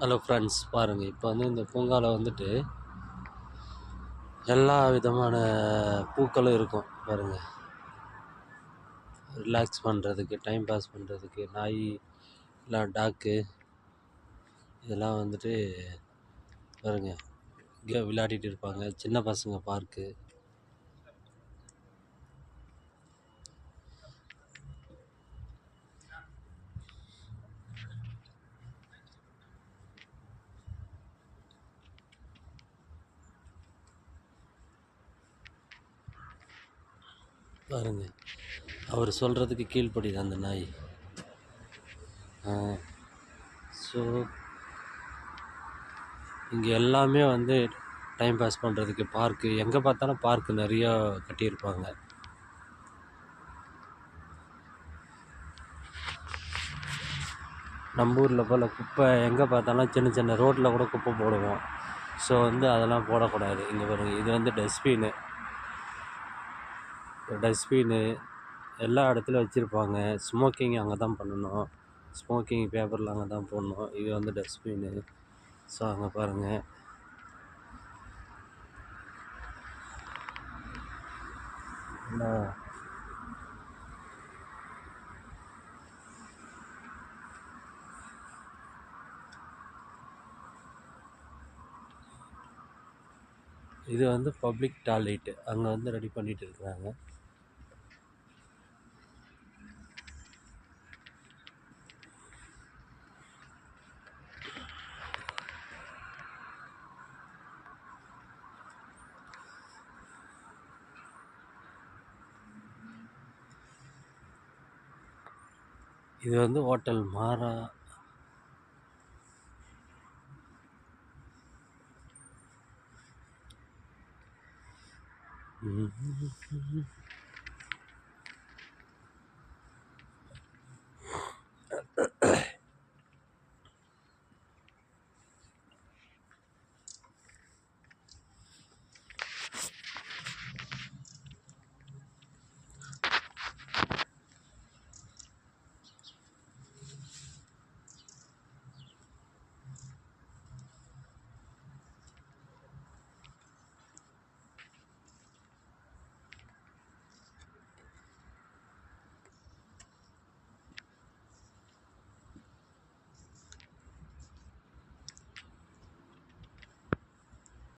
Hello friends, பாருங்கள். இப்போ வந்து இந்த பூங்காவில் வந்துட்டு எல்லா விதமான பூக்களும் இருக்கும் பாருங்கள். ரிலாக்ஸ் பண்ணுறதுக்கு, டைம் பாஸ் பண்ணுறதுக்கு, நாய் இல்லை டாக்கு இதெல்லாம் வந்துட்டு பாருங்கள், இங்கே விளையாடிட்டு இருப்பாங்க. சின்ன பசங்க பார்க்கு. பாருங்கள், அவர் சொல்கிறதுக்கு கீழ்ப்படிது அந்த நாய். ஸோ இங்கே எல்லாமே வந்து டைம் பாஸ் பண்ணுறதுக்கு பார்க்கு, எங்கே பார்த்தாலும் பார்க்கு நிறையா கட்டியிருப்பாங்க. நம்ம ஊரில் போல் குப்பை எங்கே பார்த்தாலும் சின்ன சின்ன ரோட்டில் கூட குப்பை போடுவோம். ஸோ வந்து அதெல்லாம் போடக்கூடாது. இங்கே பாருங்கள், இது வந்து டஸ்ட்பின்னு எல்லா இடத்துலையும் வச்சுருப்பாங்க. ஸ்மோக்கிங் அங்கே தான் பண்ணணும், ஸ்மோக்கிங் பேப்பரில் அங்கே தான் போடணும். இது வந்து டஸ்ட்பின்னு. ஸோ அங்கே பாருங்கள், இது வந்து பப்ளிக் டாய்லெட்டு, அங்கே வந்து ரெடி பண்ணிகிட்டு இருக்கிறாங்க. இது வந்து ஹோட்டல் மாறா.